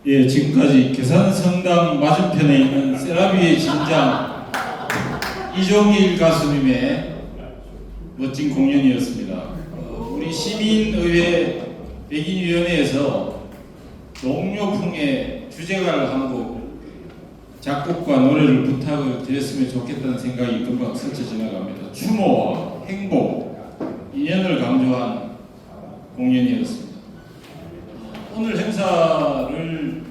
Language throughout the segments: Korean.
예, 지금까지 계산성당 맞은편에 있는 세라비의 진장 이종일 가수님의 멋진 공연이었습니다. 우리 시민의회 백인위원회에서 동료풍의 주제가를 한 곡 작곡과 노래를 부탁을 드렸으면 좋겠다는 생각이 금방 스쳐 지나갑니다. 추모와 행복, 인연을 강조한 공연이었습니다. 오늘 행사를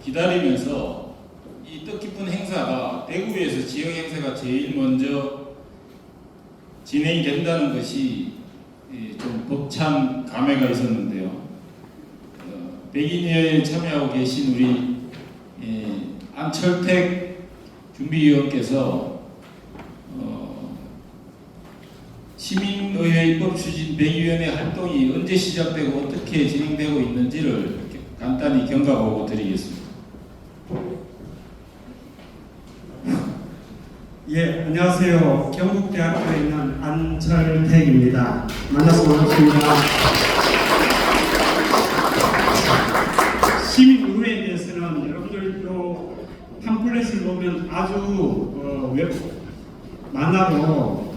기다리면서 이 뜻깊은 행사가 대구에서 지역 행사가 제일 먼저 진행이 된다는 것이 좀 벅찬 감회가 있었는데요. 백인위원회에 참여하고 계신 우리 안철택 준비위원께서 시민의회 입법추진 백위원회 활동이 언제 시작되고 어떻게 진행되고 있는지를 간단히 경과보고 드리겠습니다. 예, 안녕하세요. 경북대학교에 있는 안철택입니다. 만나서 반갑습니다. 시민의회에 대해서는 여러분들도 팜플렛을 보면 아주 만화로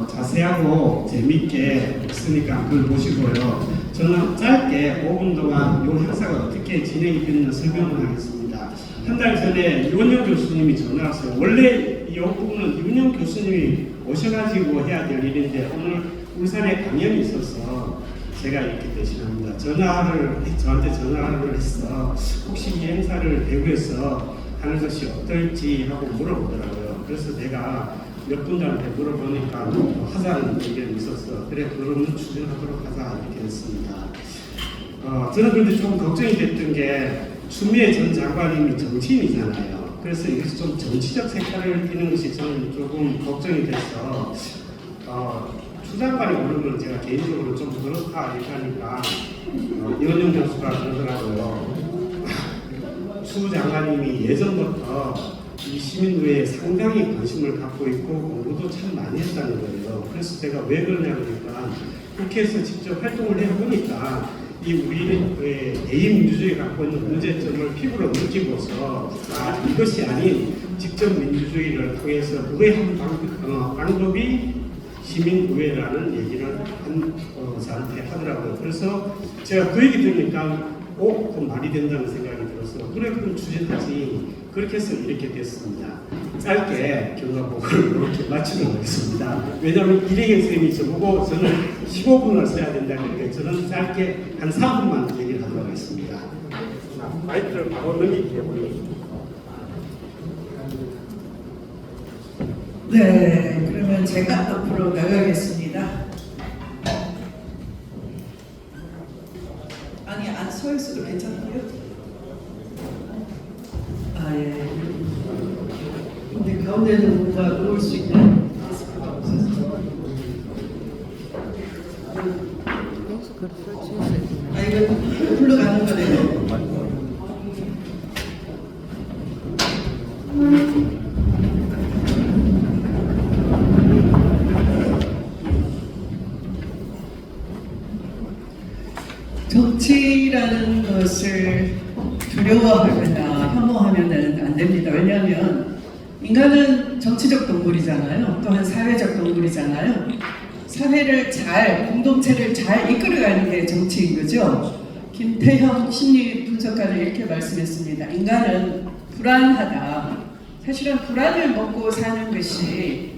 자세하고 재밌게 쓰니까 그걸 보시고요. 저는 짧게 5분 동안 이 행사가 어떻게 진행이 됐나 설명을 하겠습니다. 한 달 전에 이원영 교수님이 전화 왔어요. 원래 이 부분은 이원영 교수님이 오셔가지고 해야 될 일인데 오늘 울산에 강연이 있어서 제가 이렇게 대신합니다. 저한테 전화를 해서 혹시 이 행사를 대구에서 하는 것이 어떨지 하고 물어보더라고요. 그래서 내가 몇 분들한테 물어보니까 하자는 의견이 있어서 그래 그러면 추진하도록 하자 이렇게 했습니다. 저는 근데 좀 걱정이 됐던 게 추미애 전 장관님이 정치인이잖아요. 그래서 여기서 좀 정치적 색깔을 띠는 것이 저는 조금 걱정이 돼서 추 장관이 오르면 제가 개인적으로 좀 그렇다 얘기하니까 이원영 교수가 그러더라고요. 추 장관님이 예전부터 이 시민의회에 상당히 관심을 갖고 있고 공부도 참 많이 했다는 거예요. 그래서 제가 왜 그러냐 그러니까 국회에서 직접 활동을 해보니까 이 우리의 개인 민주주의가 갖고 있는 문제점을 피부로 느끼고서 이것이 아닌 직접 민주주의를 통해서 그의 한 방법이 시민의회라는 얘기를 저한테 하더라고요. 그래서 제가 그 얘기 들으니까 그 말이 된다는 생각이 들어서 그래 그럼 추진하지. 그렇게 해서 이렇게 됐습니다. 짧게 경과보고를 이렇게 마치도록 하겠습니다. 왜냐하면 이래경 선생님이 저보고 저는 15분을 써야 된다 그러니까 저는 짧게 한 3분만 얘기를 하도록 하겠습니다. 마이크를 바로 넘기게 해보니. 네, 그러면 제가 앞으로 나가겠습니다. 아니, 안 서 있어도 괜찮고요. 예. 근데 가운데는 뭔가 놓을 수 있는 데스크가 없어서. 이거 흘러가는 거네요. 정치라는 것을 두려워하거나 혐오하면 안 됩니다. 왜냐하면 인간은 정치적 동물이잖아요. 또한 사회적 동물이잖아요. 사회를 공동체를 잘 이끌어가는 게 정치인 거죠. 김태형 심리 분석가는 이렇게 말씀했습니다. 인간은 불안하다. 사실은 불안을 먹고 사는 것이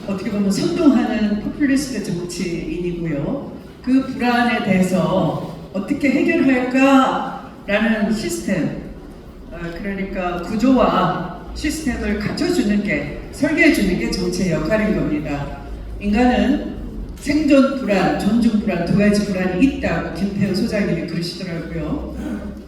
어떻게 보면 선동하는 포퓰리스트 정치인이고요. 그 불안에 대해서 어떻게 해결할까라는 시스템, 그러니까 구조와 시스템을 갖춰주는 게, 설계해주는 게 정치의 역할인 겁니다. 인간은 생존 불안, 존중 불안, 두 가지 불안이 있다고 김태현 소장님이 그러시더라고요.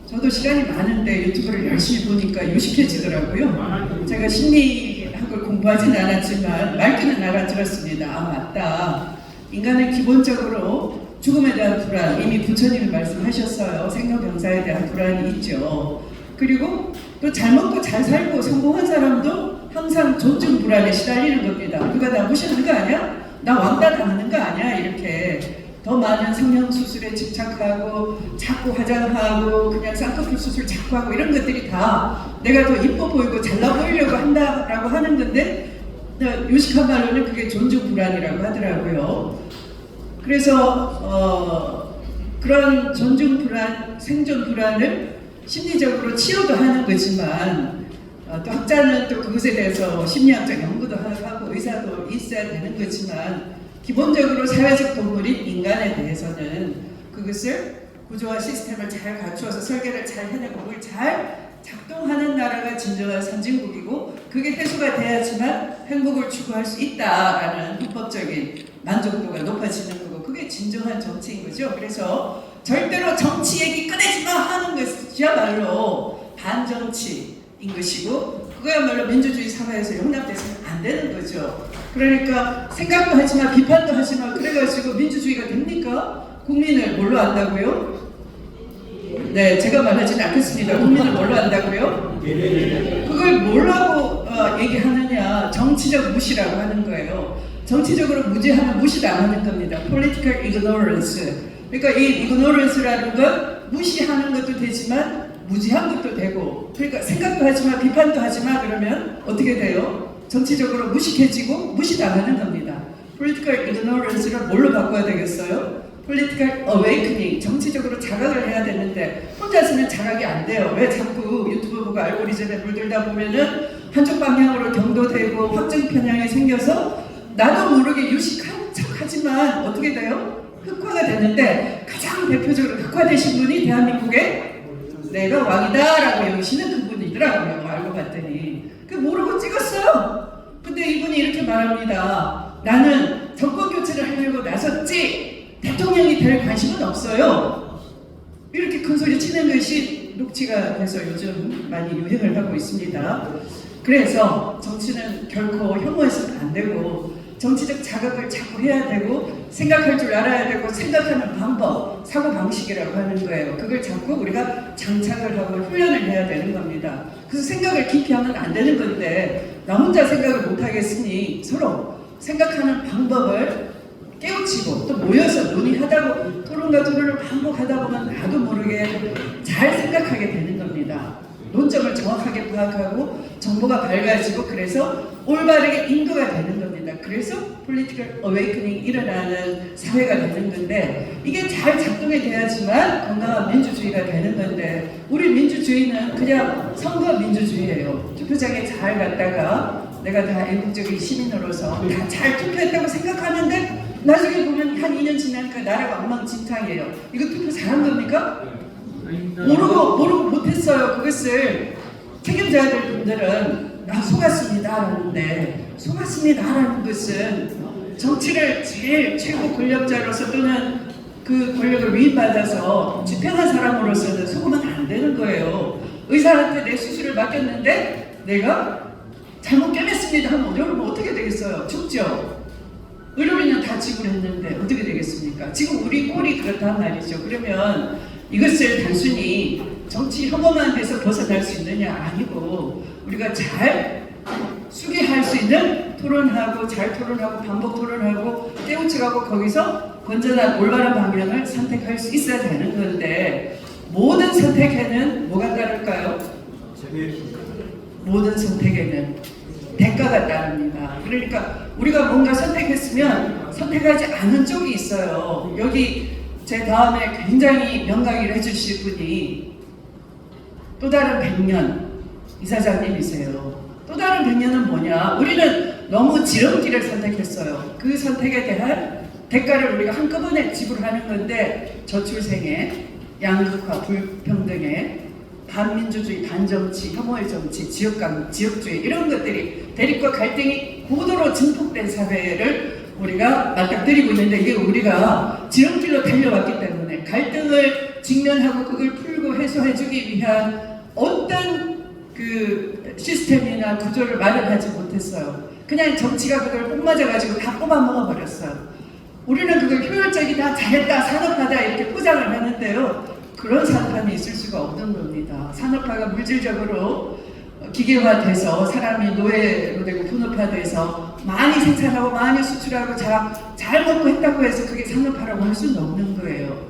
저도 시간이 많은데 유튜브를 열심히 보니까 유식해지더라고요. 제가 심리학을 공부하진 않았지만 말귀는 알아들었습니다. 맞다. 인간은 기본적으로 죽음에 대한 불안, 이미 부처님이 말씀하셨어요. 생로병사에 대한 불안이 있죠. 그리고 또 잘 먹고 잘 살고 성공한 사람도 항상 존중 불안에 시달리는 겁니다. 누가 나 무시하는 거 아니야? 나 왕따 당하는 거 아니야? 이렇게 더 많은 성형 수술에 집착하고 자꾸 화장하고 그냥 쌍꺼풀 수술 자꾸 하고 이런 것들이 다 내가 더 이뻐 보이고 잘나 보이려고 한다라고 하는 건데 요식한 말로는 그게 존중 불안이라고 하더라고요. 그래서 그런 존중 불안, 생존 불안을 심리적으로 치료도 하는 거지만 또 학자는 또 그것에 대해서 심리학적 연구도 하고 의사도 있어야 되는 거지만 기본적으로 사회적 동물인 인간에 대해서는 그것을 구조와 시스템을 잘 갖추어서 설계를 잘 해내고 그걸 잘 작동하는 나라가 진정한 선진국이고 그게 해소가 돼야지만 행복을 추구할 수 있다라는 헌법적인 만족도가 높아지는 거고 그게 진정한 정치인 거죠. 그래서 절대로 정치 얘기 꺼내지 마 하는 것이야말로 반정치인 것이고 그거야말로 민주주의 사회에서 용납돼서는 안 되는 거죠. 그러니까 생각도 하지마 비판도 하지마 그래가지고 민주주의가 됩니까? 국민을 뭘로 안다고요? 네, 제가 말하지는 않겠습니다. 국민을 뭘로 안다고요? 그걸 뭐라고 얘기하느냐? 정치적 무시라고 하는 거예요. 정치적으로 무지하면 무시도 안 하는 겁니다. Political ignorance. 그러니까 이 ignorance라는 건 무시하는 것도 되지만 무지한 것도 되고 그러니까 생각도 하지마 비판도 하지마 그러면 어떻게 돼요? 정치적으로 무식해지고 무시당하는 겁니다. Political ignorance를 뭘로 바꿔야 되겠어요? Political awakening, 정치적으로 자각을 해야 되는데 혼자서는 자각이 안 돼요. 왜 자꾸 유튜브 보고 알고리즘에 물들다 보면은 한쪽 방향으로 경도되고 확정 편향이 생겨서 나도 모르게 유식한 척하지만 어떻게 돼요? 흑화가 되는데 가장 대표적으로 흑화되신 분이 대한민국의 내가 왕이다라고 여기시는 그분이더라고요. 알고 봤더니 그 모르고 찍었어요. 근데 이분이 이렇게 말합니다. 나는 정권 교체를 하려고 나섰지 대통령이 될 관심은 없어요. 이렇게 큰 소리 치는 것이 녹취가 돼서 요즘 많이 유행을 하고 있습니다. 그래서 정치는 결코 혐오해서는 안 되고 정치적 자각을 자꾸 해야 되고 생각할 줄 알아야 되고 생각하는 방법, 사고방식이라고 하는 거예요. 그걸 자꾸 우리가 장착을 하고 훈련을 해야 되는 겁니다. 그래서 생각을 깊이 하면 안 되는 건데 나 혼자 생각을 못 하겠으니 서로 생각하는 방법을 깨우치고 또 모여서 논의하다고 토론과 토론을 반복하다 보면 나도 모르게 잘 생각하게 되는 겁니다. 논점을 정확하게 파악하고 정보가 밝아지고 그래서 올바르게 인도가 되는 겁니다. 그래서 political awakening 일어나는 사회가 되는 건데 이게 잘 작동이 돼야지만 건강한 민주주의가 되는 건데 우리 민주주의는 그냥 선거 민주주의예요. 투표장에 잘 갔다가 내가 다 애국적인 시민으로서 다 잘 투표했다고 생각하는데 나중에 보면 한 2년 지나니까 나라가 엉망진창이에요. 이거 투표 잘한 겁니까? 모르고 못했어요. 그것을 책임져야 될 분들은 속았습니다라는데 속았습니다라는 것은 정치를 제일 최고 권력자로서 또는 그 권력을 위임받아서 집행한 사람으로서는 속으면 안 되는 거예요. 의사한테 내 수술을 맡겼는데 내가 잘못 꿰맸습니다 하면 여러분 어떻게 되겠어요? 죽죠? 의료비는 다 지불했는데 어떻게 되겠습니까? 지금 우리 꼴이 그렇단 말이죠. 그러면 이것을 단순히 정치 혐오만 해서 벗어날 수 있느냐? 아니고 우리가 잘 수기할 수 있는 토론하고 잘 토론하고 반복 토론하고 깨우쳐가고 거기서 건전한 올바른 방향을 선택할 수 있어야 되는 건데 모든 선택에는 뭐가 따를까요? 모든 선택에는 대가가 따릅니다. 그러니까 우리가 뭔가 선택했으면 선택하지 않은 쪽이 있어요. 여기 제 다음에 굉장히 명강의를 해주실 분이 또 다른 100년 이사장님이세요. 또 다른 100년은 뭐냐? 우리는 너무 지름길을 선택했어요. 그 선택에 대한 대가를 우리가 한꺼번에 지불하는 건데 저출생에 양극화, 불평등에 반민주주의, 반정치, 혐오의 정치, 지역주의 이런 것들이 대립과 갈등이 고도로 증폭된 사회를 우리가 맞닥뜨리고 있는데 이게 우리가 지름길로 달려왔기 때문에 갈등을 직면하고 그걸 풀고 해소해주기 위한 어떤 그 시스템이나 구조를 마련하지 못했어요. 그냥 정치가 그걸 뽕맞아가지고 다 뽑아먹어버렸어요. 우리는 그걸 효율적이다, 잘했다, 산업화다 이렇게 포장을 하는데요. 그런 산업화는 있을 수가 없는 겁니다. 산업화가 물질적으로 기계화돼서 사람이 노예로 되고 분업화돼서 많이 생산하고 많이 수출하고 자 잘 먹고 했다고 해서 그게 산업화라고 할 수는 없는 거예요.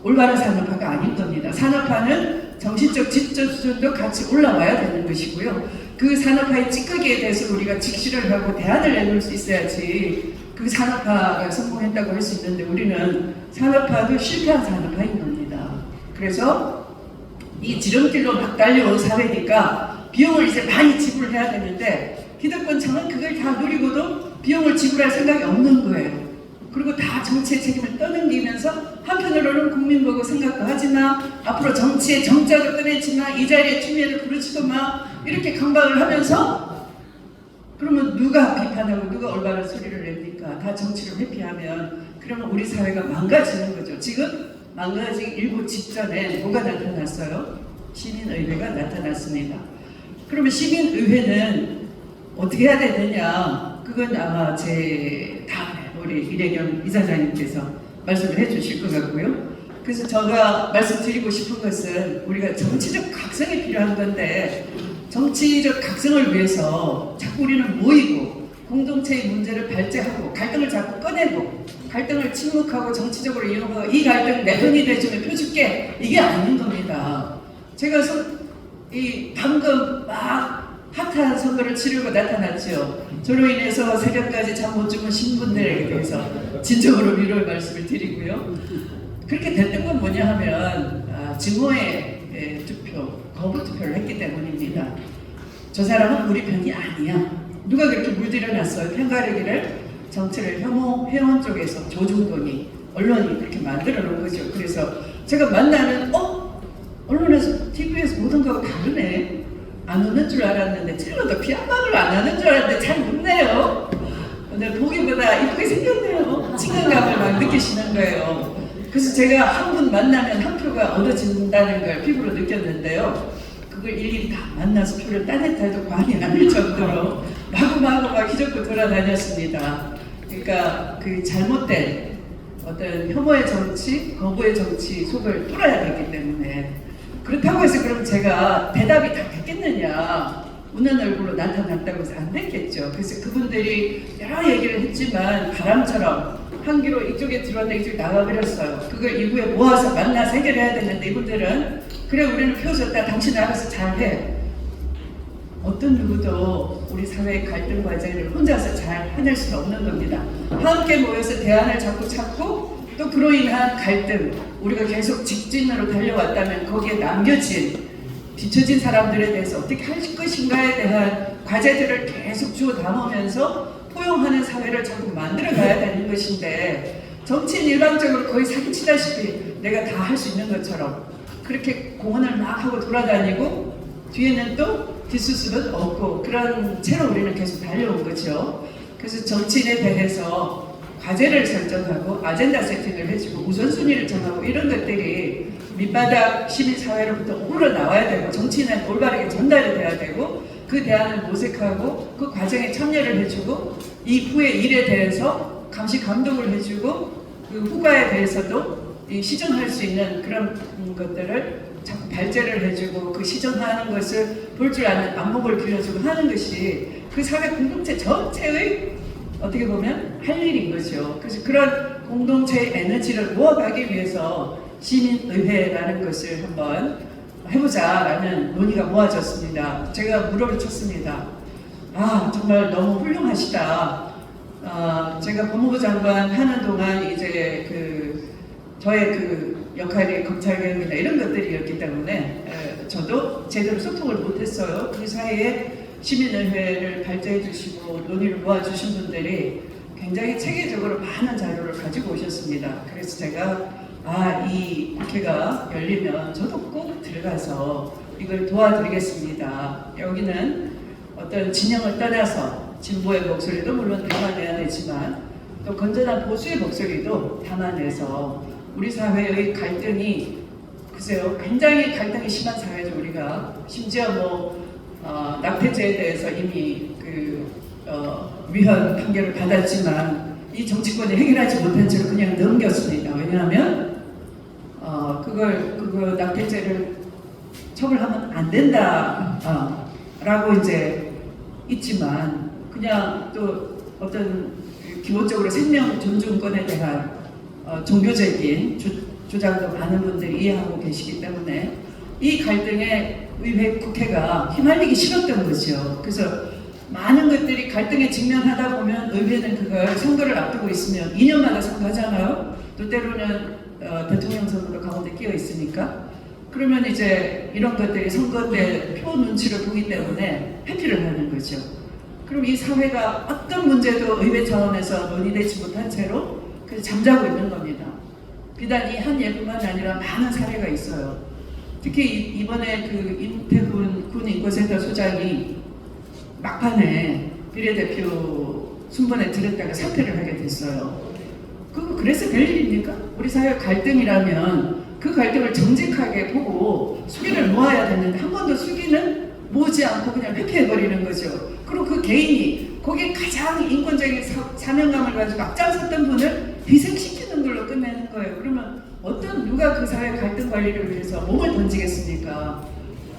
올바른 산업화가 아닌 겁니다. 산업화는 정신적 지적 수준도 같이 올라와야 되는 것이고요. 그 산업화의 찌꺼기에 대해서 우리가 직시를 하고 대안을 내놓을 수 있어야지 그 산업화가 성공했다고 할 수 있는데 우리는 산업화도 실패한 산업화인 겁니다. 그래서 이 지름길로 막 달려온 사회니까 비용을 이제 많이 지불해야 되는데 기득권층은 그걸 다 누리고도 비용을 지불할 생각이 없는 거예요. 그리고 다 정치의 책임을 떠넘기면서 한편으로는 국민 보고 생각도 하지마, 앞으로 정치의 정자도 꺼내지마, 이 자리에 추미애를 부르지도 마, 이렇게 강박을 하면서 그러면 누가 비판하고 누가 올바른 소리를 냅니까? 다 정치를 회피하면 그러면 우리 사회가 망가지는 거죠. 지금 망가지기 일보 직전에 뭐가 나타났어요? 시민의회가 나타났습니다. 그러면 시민의회는 어떻게 해야 되느냐? 그건 아마 제 다음에 우리 이래경 이사장님께서 말씀을 해주실 것 같고요. 그래서 제가 말씀드리고 싶은 것은 우리가 정치적 각성이 필요한 건데 정치적 각성을 위해서 자꾸 우리는 모이고 공동체의 문제를 발제하고 갈등을 자꾸 꺼내고 갈등을 침묵하고 정치적으로 이용하고 이 갈등 내 돈이 내주면 펴줄게 이게 아닌 겁니다. 제가 방금 막 핫한 선거를 치르고 나타났죠. 저로 인해서 새벽까지 잠 못 주무 신분들에게 대해서 진정으로 위로의 말씀을 드리고요. 그렇게 됐던 건 뭐냐 하면 증오의 투표, 거부 투표를 했기 때문입니다. 저 사람은 우리 편이 아니야. 누가 그렇게 물들여놨어요? 편가르기를 정치를 혐오해온 쪽에서 조중동이 언론이 그렇게 만들어 놓은 거죠. 그래서 제가 만나면 언론에서 TV에서 모든 거하고 다르네. 안 웃는 줄 알았는데 찔러도 피 한 방울 안 하는 줄 알았는데 잘 웃네요. 오늘 보기보다 이쁘게 생겼네요. 친근감을 막 느끼시는 거예요. 그래서 제가 한 분 만나면 한 표가 얻어진다는 걸 피부로 느꼈는데요. 그걸 일일이 다 만나서 표를 따냈다 해도 과언이 아닐 정도로 마구마구 막 휘젓고 돌아다녔습니다. 그러니까 그 잘못된 어떤 혐오의 정치, 거부의 정치 속을 뚫어야 되기 때문에 그렇다고 해서 그럼 제가 대답이 다 됐겠느냐, 웃는 얼굴로 나타났다고 해서 안 됐겠죠. 그래서 그분들이 여러 얘기를 했지만 바람처럼 한 귀로 이쪽에 들어왔는데 이쪽에 나가버렸어요. 그걸 이후에 모아서 만나서 해결해야 되는데 이분들은 그래 우리는 표 줬다 당신 알아서 잘해. 어떤 누구도 우리 사회의 갈등 과제를 혼자서 잘 해낼 수는 없는 겁니다. 함께 모여서 대안을 자꾸 찾고 또 그로 인한 갈등, 우리가 계속 직진으로 달려왔다면 거기에 남겨진, 뒤처진 사람들에 대해서 어떻게 할 것인가에 대한 과제들을 계속 주워 담으면서 포용하는 사회를 자꾸 만들어가야 되는 것인데 정치인 일방적으로 거의 사기치다시피 내가 다 할 수 있는 것처럼 그렇게 공헌을 막 하고 돌아다니고 뒤에는 또 뒷수습은 없고 그런 채로 우리는 계속 달려온 거죠. 그래서 정치인에 대해서 과제를 설정하고 아젠다 세팅을 해주고 우선순위를 정하고 이런 것들이 밑바닥 시민사회로부터 우러나와야 되고 정치인한테 올바르게 전달이 돼야 되고 그 대안을 모색하고 그 과정에 참여를 해주고 이후의 일에 대해서 감시 감독을 해주고 그 후과에 대해서도 시전할 수 있는 그런 것들을 자꾸 발제를 해주고 그 시전하는 것을 볼 줄 아는 안목을 길러주고 하는 것이 그 사회 공동체 전체의 어떻게 보면 할 일인 거죠. 그래서 그런 공동체의 에너지를 모아가기 위해서 시민의회라는 것을 한번 해보자라는 논의가 모아졌습니다. 제가 물어를 쳤습니다. 정말 너무 훌륭하시다. 제가 법무부 장관 하는 동안 이제 저의 역할이 검찰개혁이나 이런 것들이었기 때문에 저도 제대로 소통을 못했어요. 그 사이에 시민의회를 발제해 주시고 논의를 모아주신 분들이 굉장히 체계적으로 많은 자료를 가지고 오셨습니다. 그래서 제가 이 국회가 열리면 저도 꼭 들어가서 이걸 도와드리겠습니다. 여기는 어떤 진영을 떠나서 진보의 목소리도 물론 담아내야 되지만 또 건전한 보수의 목소리도 담아내서 우리 사회의 갈등이 글쎄요 굉장히 갈등이 심한 사회죠. 우리가 심지어 낙태죄에 대해서 이미 위헌 판결을 받았지만 이 정치권이 해결하지 못한 채로 그냥 넘겼습니다. 왜냐하면 그거 낙태죄를 처벌하면 안 된다라고 이제 있지만 그냥 또 어떤 기본적으로 생명 존중권에 대한 종교적인 주장도 많은 분들이 이해하고 계시기 때문에 이 갈등에 의회 국회가 휘말리기 싫었던 거죠. 그래서 많은 것들이 갈등에 직면하다 보면 의회는 그걸 선거를 앞두고 있으면 2년마다 선거하잖아요. 또 때로는 대통령 선거도 가운데 끼어 있으니까. 그러면 이제 이런 것들이 선거 때 표 눈치를 보기 때문에 회피를 하는 거죠. 그럼 이 사회가 어떤 문제도 의회 차원에서 논의되지 못한 채로 그래서 잠자고 있는 겁니다. 비단 이 한 예뿐만 아니라 많은 사례가 있어요. 특히 이번에 그 임태훈 군 인권센터 소장이 막판에 비례대표 순번에 들었다가 사퇴를 하게 됐어요. 그래서 될 일입니까? 우리 사회 갈등이라면 그 갈등을 정직하게 보고 수기를 모아야 되는데 한 번도 수기는 모으지 않고 그냥 회피해버리는 거죠. 그리고 그 개인이 거기에 가장 인권적인 사명감을 가지고 앞장섰던 분을 희생시키는 걸로 끝내는 거예요. 그러면 누가 그 사회 갈등 관리를 위해서 몸을 던지겠습니까?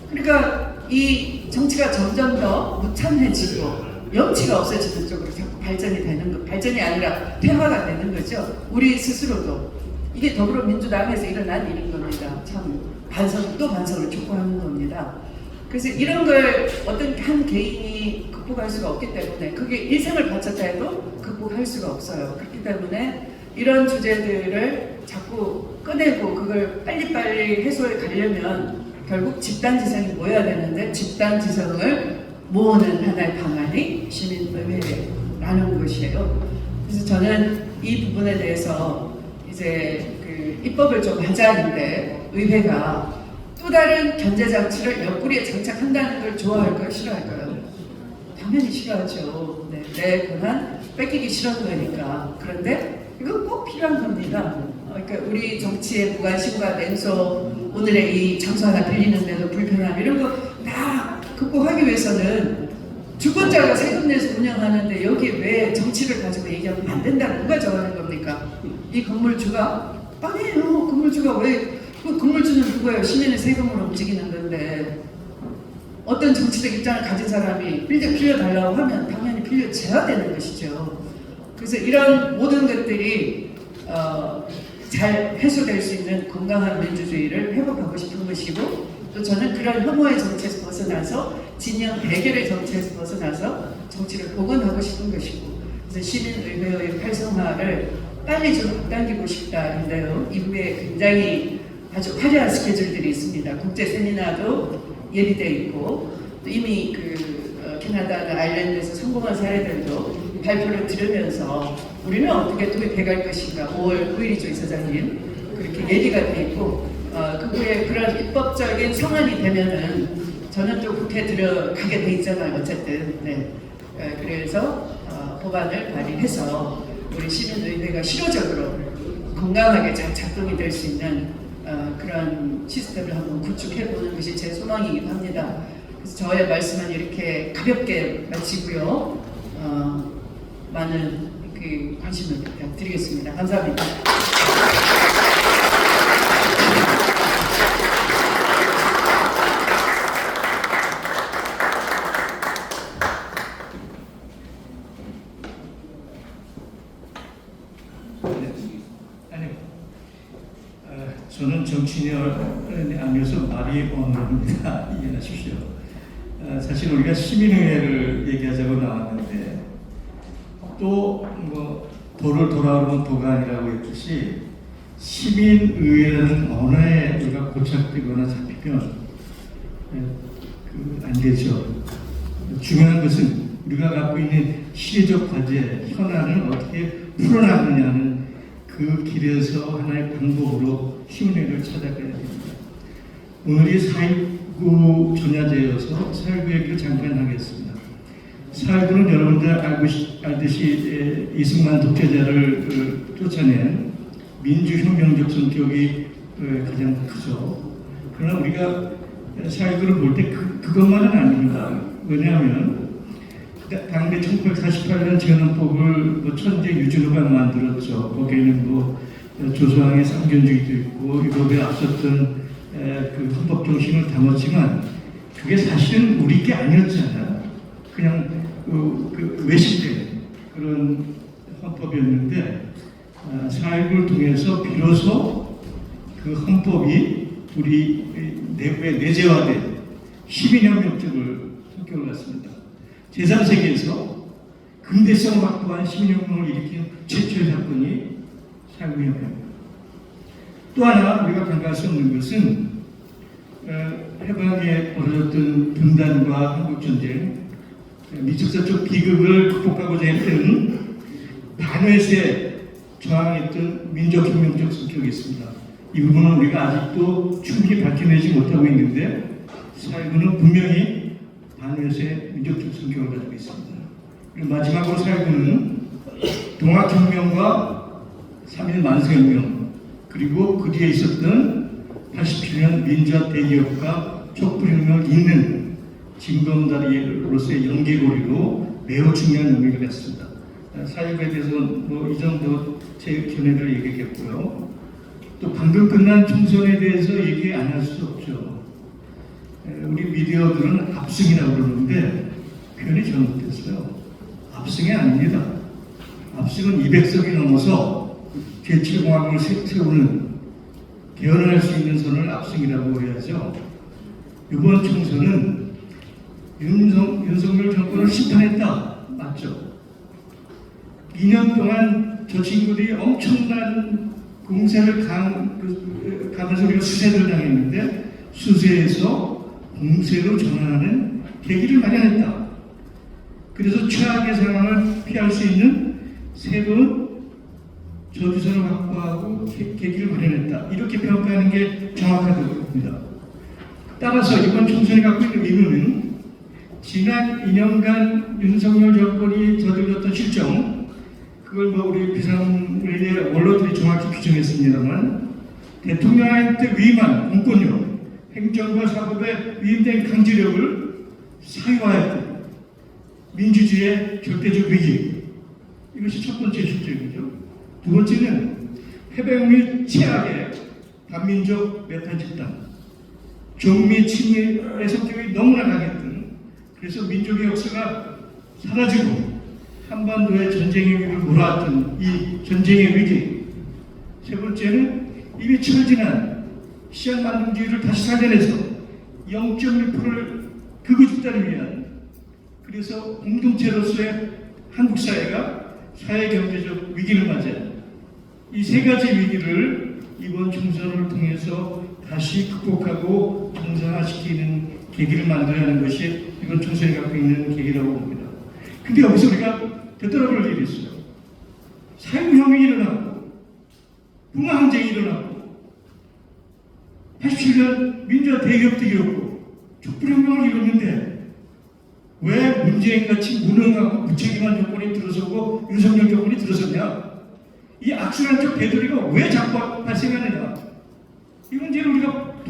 그러니까 이 정치가 점점 더 무참해지고 염치가 없어지는 쪽으로 자꾸 발전이 되는 거, 발전이 아니라 퇴화가 되는 거죠. 우리 스스로도 이게 더불어민주당에서 일어난 일인 겁니다. 참 반성을 촉구하는 겁니다. 그래서 이런 걸 어떤 한 개인이 극복할 수가 없기 때문에 그게 일생을 바쳤다 해도 극복할 수가 없어요. 그렇기 때문에 이런 주제들을 자꾸 꺼내고 그걸 빨리빨리 해소해 가려면 결국 집단지성이 모여야 되는데 집단지성을 모으는 하나의 방안이 시민의회라는 것이에요. 그래서 저는 이 부분에 대해서 이제 그 입법을 좀 하자는데 의회가 또 다른 견제장치를 옆구리에 장착한다는 걸 좋아할까요? 싫어할까요? 당연히 싫어하죠. 네, 내 권한 뺏기기 싫은 거니까. 그런데 이거 꼭 필요한 겁니다. 그러니까 우리 정치의 무관심과 냉소, 오늘의 이 장소 하나 들리는데도 불편함 이런 거 다 극복하기 위해서는 주권자가 세금 내서 운영하는데 여기 왜 정치를 가지고 얘기하면 안 된다는 누가 정하는 겁니까? 이 건물주가? 아니에요. 건물주가 왜? 그 건물주는 누구예요? 시민의 세금으로 움직이는 건데 어떤 정치적 입장을 가진 사람이 빌려달라고 하면 당연히 빌려줘야 되는 것이죠. 그래서 이런 모든 것들이 잘 해소될 수 있는 건강한 민주주의를 회복하고 싶은 것이고 또 저는 그런 혐오의 정치에서 벗어나서 진영 대결의 정치에서 벗어나서 정치를 복원하고 싶은 것이고 그래서 시민의회의 활성화를 빨리 좀 앞당기고 싶다는데요. 이후에 굉장히 아주 화려한 스케줄들이 있습니다. 국제 세미나도 예비되어 있고 또 이미 캐나다나 아일랜드에서 성공한 사례들도 발표를 들으면서 우리는 어떻게 도입해갈 것인가 5월 9일이죠 이사장님 그렇게 예비가 되어 있고 그 후에 그런 입법적인 상황이 되면은 저는 또 국회에 들어가게 돼 있잖아요 어쨌든 네. 그래서 법안을 발의해서 우리 시민의회가 실효적으로 건강하게 잘 작동이 될 수 있는 그런 시스템을 한번 구축해보는 것이 제 소망이기도 합니다. 그래서 저의 말씀은 이렇게 가볍게 마치고요. 많은 관심을 부탁드리겠습니다. 감사합니다. 저는 정치인이 아니어서 말이 없습니다. 이해하십시오. 사실 우리가 시민의회를 얘기하자고 나왔는데 또 뭐 도를 돌아오는 도가 아니라고 했듯이 시민의회라는 언어에 우리가 고착되거나 잡히면 안 되죠. 중요한 것은 우리가 갖고 있는 시대적 과제, 현안을 어떻게 풀어나가느냐는 그 길에서 하나의 방법으로 시민회를 찾아가야 됩니다. 오늘이 4.19 전야제여서 4.19 얘기를 잠깐 하겠습니다. 4.19는 여러분들 알듯이 이승만 독재자를 쫓아낸 민주혁명적 성격이 가장 크죠. 그러나 우리가 4.19를 볼 때 그것만은 아닙니다. 왜냐하면 당대 1948년 재헌법을 천재 유진호가 만들었죠. 거기에는 조소왕의 삼견주의도 있고 유럽에 앞섰던 그 헌법 정신을 담았지만 그게 사실은 우리 게 아니었잖아요. 그냥 외식된 그런 헌법이었는데 4.19를 통해서 비로소 그 헌법이 우리 내부에 내재화된 12년명적을 성격을 갖습니다. 제3세계에서 근대성을 확보한 시민혁명을 일으킨 최초의 사건이 4.19혁명입니다. 또 하나 우리가 간과할 수 없는 것은 해방에 벌어졌던 분단과 한국전쟁, 미측사적 비극을 극복하고자 했던 반회세 저항했던 민족혁명적 성격이 있습니다. 이 부분은 우리가 아직도 충분히 밝혀내지 못하고 있는데 4.19는 분명히 반회세 민족적 성격을 가지고 있습니다. 그리고 마지막으로 4.19는 동학혁명과 3.1 만세혁명 그리고 그 뒤에 있었던 87년 민주화 대기업과 촛불혁명을 잇는 징검다리로서의 연계고리로 매우 중요한 의미를 갖습니다. 4.19에 대해서는 이 정도 제 견해를 얘기했고요. 또 방금 끝난 총선에 대해서 얘기 안 할 수 없죠. 우리 미디어들은 압승이라고 그러는데 표현이 잘못됐어요. 압승이 아닙니다. 압승은 200석이 넘어서 제7공화국을 세우는 개헌할 수 있는 선을 압승이라고 해야죠. 이번 총선은 윤석열 정권을 심판했다. 맞죠? 2년 동안 저 친구들이 엄청난 공세를 가면서 우리가 수세를 당했는데 수세에서 공세로 전환하는 계기를 마련했다. 그래서 최악의 상황을 피할 수 있는 새로운 저주선을 확보하고 계기를 마련했다. 이렇게 평가하는 게 정확하다고 봅니다. 따라서 이번 총선이 갖고 있는 의미는 지난 2년간 윤석열 정권이 저질렀던 실정, 그걸 우리 비상의 원로들이 정확히 규정했습니다만 대통령한테 위임한 공권력, 행정과 사법에 위임된 강제력을 사유화했던 민주주의의 절대적 위기, 이것이 첫 번째 실정이죠. 두 번째는 해방 및 최악의 반민족 매판 집단, 종미 친미의 성격이 너무나 강했던, 그래서 민족의 역사가 사라지고 한반도의 전쟁의 위기를 몰아왔던 이 전쟁의 위기. 세 번째는 이미 철진한 시한만능주의를 다시 살려내서 0.1%를 극우 집단을 위한, 그래서 공동체로서의 한국 사회가 사회경제적 위기를 맞이한 이 세 가지 위기를 이번 총선을 통해서 다시 극복하고 정상화시키는 계기를 만들어야 하는 것이 이번 총선이 갖고 있는 계기라고 봅니다. 근데 여기서 우리가 되돌아볼 일이 있어요. 4.19 혁명이 일어났고 붕화항쟁이 일어났고 87년 민주화 대기업도 일었고 촛불혁명을 이뤘는데 왜 문재인같이 무능하고 무책임한 정권이 들어서고 윤석열 정권이 들어섰냐? 이 악순환적 배돌이가 왜 자꾸 발생하느냐? 이 문제를 우리가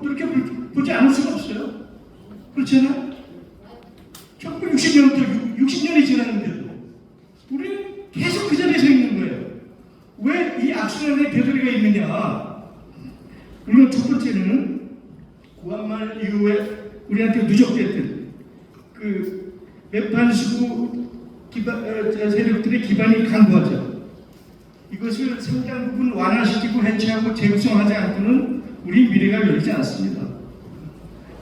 돌이켜보지 않을 수가 없어요. 그렇잖아요? 1960년부터 60년이 지났는데도 우리는 계속 그 자리에 서 있는 거예요. 왜 이 악순환의 배돌이가 있느냐? 물론 첫 번째는 구한말 이후에 우리한테 누적됐던 그 매판수구 세력들의 기반이 강고하죠. 이것을 상당 부분 완화시키고 해체하고 재구성하지 않고는 우리 미래가 열리지 않습니다.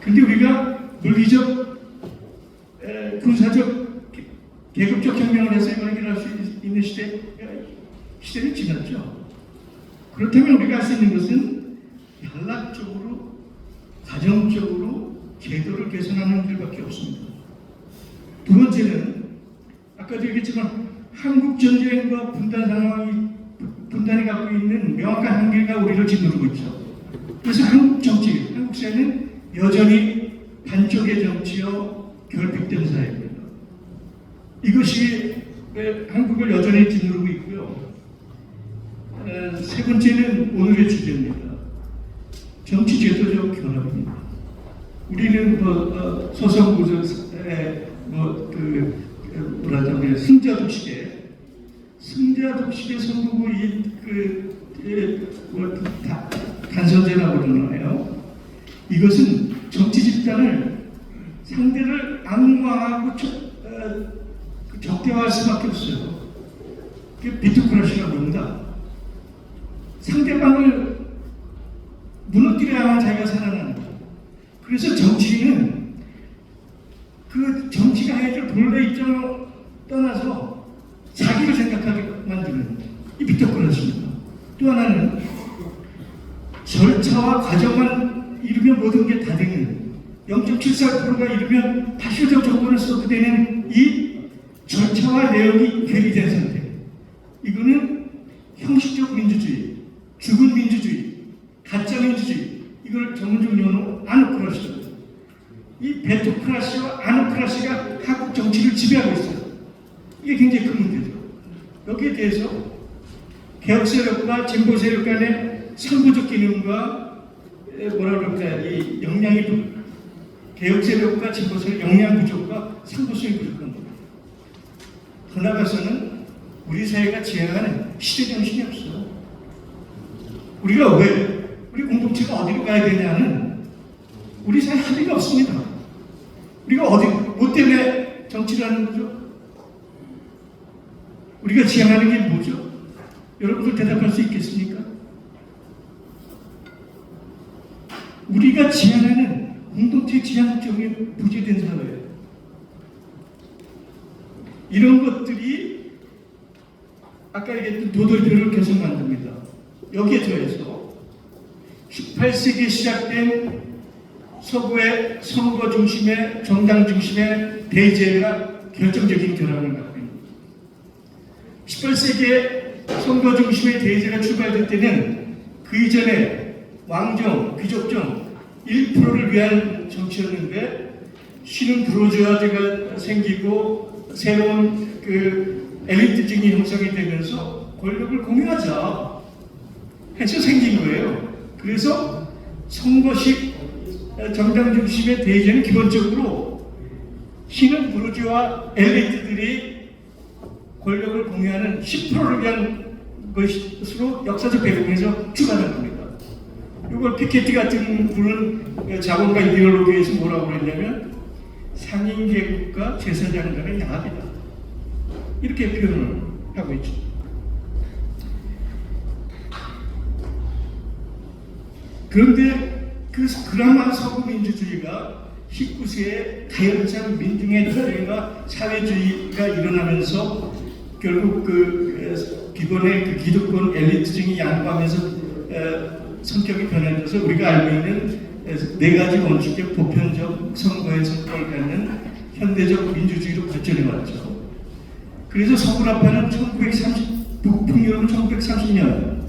근데 우리가 물리적, 군사적, 계급적 혁명을 해서 이걸 해결할 수 있는 시대는 지났죠. 그렇다면 우리가 할 수 있는 것은 단락적으로, 가정적으로 제도를 개선하는 길밖에 없습니다. 두 번째는 아까도 얘기했지만 한국 전쟁과 분단이 갖고 있는 명확한 한계가 우리를 짓누르고 있죠. 그래서 한국 정치, 한국 사회는 여전히 반쪽의 정치여 결핍된 사회입니다. 이것이 한국을 여전히 짓누르고 있고요. 세 번째는 오늘의 주제입니다. 정치 제도적 결합입니다. 우리는 소선구조의 승자독식의 선거구 단선제라고 그러나요? 이것은 정치 집단을 상대를 악마하고 적대화할 수밖에 없어요. 그게 비트코라시라고 합니다. 상대방을 무너뜨려야만 자기가 살아나는 거예요. 그래서 정치인은 그 정치가 해줄 본래 입장을 떠나서 자기를 생각하게 만드는 이 비트코라시입니다. 또 하나는 절차와 과정만 이루면 모든 게 다 되는 0.74%가 이루면 다시적 조건을 써도 되는 이 절차와 내용이 괴리된 상태. 이거는 형식적 민주주의, 죽은 민주주의, 가짜 민주주의, 이걸 전문적 용어로 아노크라시입니다. 이 베토크라시와 아노크라시가 한국 정치를 지배하고 있어요. 이게 굉장히 큰 문제죠. 여기에 대해서 개혁 세력과 진보 세력 간의 선구적 기능과 뭐라 그럴까, 이 역량이 개혁 세력과 진보 세력 역량 부족과 상부성이 부족한 겁니다. 더 나아가서는 우리 사회가 지향하는 시대 정신이 없어. 우리가 왜 우리 공동체가 어디로 가야 되냐는 우리 사회 합의가 없습니다. 우리가 어디 뭐 때문에 정치를 하는 거죠? 우리가 지향하는 게 뭐죠? 여러분들 대답할 수 있겠습니까? 우리가 지향하는 공동체 지향점이 부재된 사회예요. 이런 것들이 아까 얘기했던 도덕비를 계속 만듭니다. 여기에 더해서 18세기에 시작된 서구의 선거 중심의 정당 중심의 대제가 결정적인 결함을 갖고 있습니다. 18세기에 선거 중심의 대제가 출발될 때는 그 이전에 왕정, 귀족정 1%를 위한 정치였는데 신흥 부르주아제가 생기고 새로운 그 엘리트층이 형성이 되면서 권력을 공유하자 해서 생긴 거예요. 그래서 선거식 정당 중심의 대제는 기본적으로 신흥 부르주아 엘리트들이 권력을 공유하는 10%를 위한 것으로 역사적 배경에서 출발한 겁니다. 이걸 피케티 같은 분은 자본과 이데올로기에서 뭐라고 그랬냐면 상인계급과 제사장 간의 야합이다. 이렇게 표현을 하고 있죠. 그런데 그나마 서구 민주주의가 19세에 다연장 민중의 투쟁과 사회주의가 일어나면서 결국 그 기본의 그 기득권 엘리트층이 양보하면서 성격이 변해져서 우리가 알고 있는 네 가지 원칙의 보편적 선거의 성격을 갖는 현대적 민주주의로 발전해 왔죠. 그래서 서구라파는 북유럽은 1930년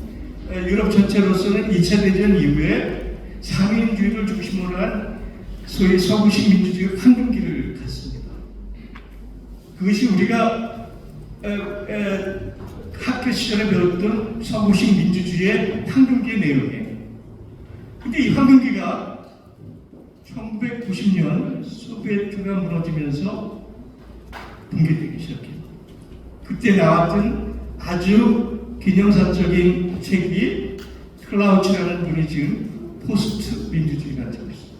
유럽 전체로서는 2차 대전 이후에 상인주의를 중심으로 한 소위 서구식 민주주의의 황금기를 갔습니다. 그것이 우리가 학교 시절에 배웠던 서구식 민주주의의 황금기의 내용이에요. 근데 이 황금기가 1990년 소비에트가 무너지면서 붕괴되기 시작해요. 그때 나왔던 아주 기념사적인 책이 클라우치라는 분이 지금 포스트 민주주의라는 책을 썼어요.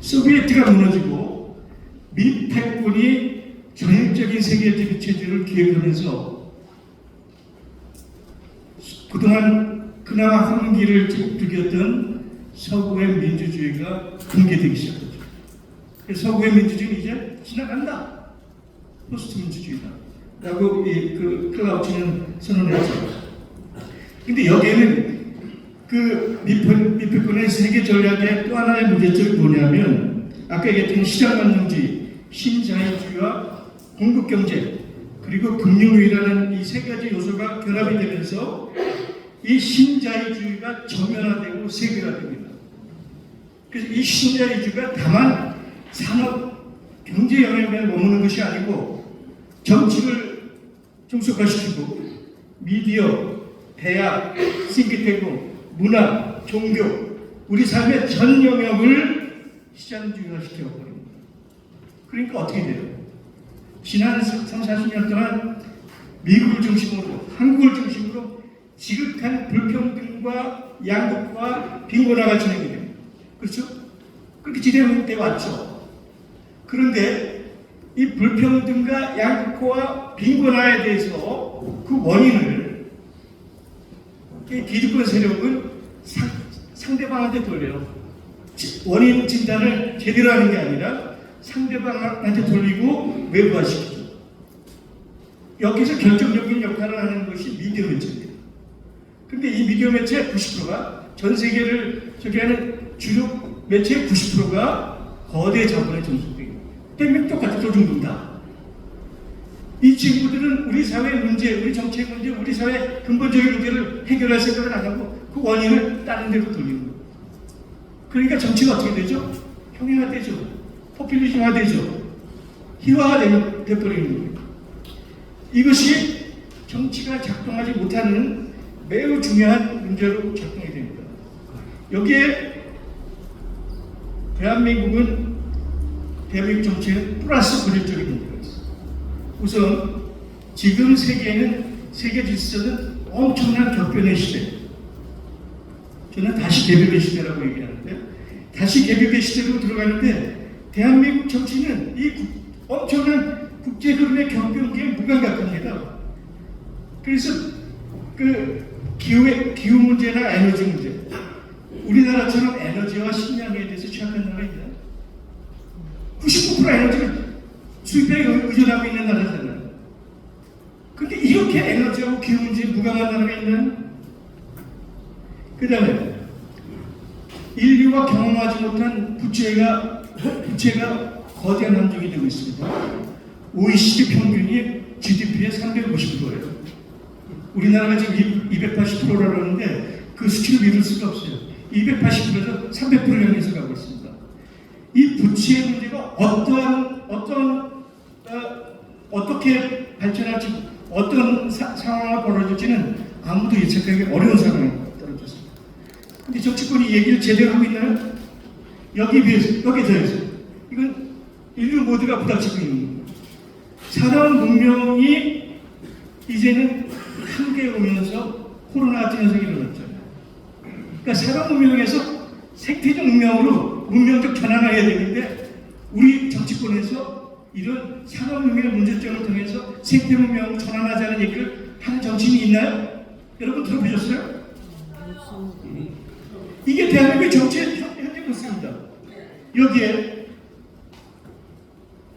소비에트가 무너지고 미 패권이 전형적인 세계 대체제를 기획하면서 그동안 그나마 황금기를 즐겼던 서구의 민주주의가 붕괴되기 시작했죠. 서구의 민주주의는 이제 지나간다. 포스트 민주주의다. 라고 그 클라우치는 선언했죠. 근데 여기에는 그 미패권의 세계 전략의 또 하나의 문제점이 뭐냐면 아까 얘기했던 시장만능주의, 신자유주의와 공급경제 그리고 금융위라는 이 세 가지 요소가 결합이 되면서 이 신자유주의가 전면화되고 세계화됩니다. 그래서 이 신자유주의가 다만 산업, 경제 영역에 머무는 것이 아니고 정치를 중소화시키고 미디어, 대학, 싱크탱크, 문화, 종교, 우리 삶의 전 영역을 시장주의화 시켜버립니다. 그러니까 어떻게 돼요? 지난 30-40년 동안 미국을 중심으로, 한국을 중심으로 지극한 불평등과 양극화, 빈곤화가 진행이 됩니다. 그렇죠? 그렇게 진행돼 왔죠. 그런데 이 불평등과 양극화와 빈곤화에 대해서 그 원인을 이 기득권 세력은 상대방한테 돌려요. 원인 진단을 제대로 하는 게 아니라 상대방한테 돌리고 외부화시키죠. 여기서 결정적인 역할을 하는 것이 미디어 매체입니다. 근데 이 미디어 매체의 90%가 전 세계를 저기하는 주력 매체의 90%가 거대 자본의 종속입니다. 때문에 똑같은 조중동다. 이 친구들은 우리 사회 문제, 우리 정책 문제, 우리 사회 근본적인 문제를 해결할 생각을 안 하고 그 원인을 다른 데로 돌리는 거예요. 그러니까 정치가 어떻게 되죠? 평행화되죠. 포퓰리즘화되죠. 희화가 돼버리는 거예요. 이것이 정치가 작동하지 못하는 매우 중요한 문제로 작동이 됩니다. 여기에 대한민국 정치에는 플러스 고질적인 문제가 있습니다. 우선 지금 세계 질서는 엄청난 격변의 시대. 저는 다시 개벽의 시대라고 얘기하는데, 다시 개벽의 시대로 들어가는데 대한민국 정치는 이 엄청난 국제 흐름의 격변기에 무감각합니다. 그래서 그 기후 문제나 에너지 문제, 우리나라처럼 에너지와 식량에 대해서 취약한 나라입니다. 99% 에너지를 수입에 의존하고 있는 나라잖아요. 근데 이렇게 에너지하고 기후 문제에 무감한 나라가 있나요? 그 다음에 인류가 경험하지 못한 부채가 거대한 함정이 되고 있습니다. OECD 평균이 GDP의 350%예요. 우리나라가 지금 280%라고 하는데 그 수치를 믿을 수가 없어요. 280%에서 300% 향해서 가고 있습니다. 이 부채의 문제가 어떻게 발전할지, 어떤 상황이 벌어질지는 아무도 예측하기 어려운 상황이 떨어졌습니다. 근데 정치권이 얘기를 제대로 하고 있나요? 여기에 더해서 이건 인류 모두가 부닥치고 있는 겁니다. 사람 문명이 이제는 한계에 오면서 코로나 같은 현상이 일어났잖아요. 그러니까 사람 문명에서 생태적 문명으로 문명적 전환을 해야 되는데, 우리 정치권에서 이런 산업 문명의 문제점을 통해서 생태 문명으로 전환하자는 얘기를 하는 정치인이 있나요? 여러분 들어보셨어요? 이게 대한민국의 정치의 현재 모습입니다. 여기에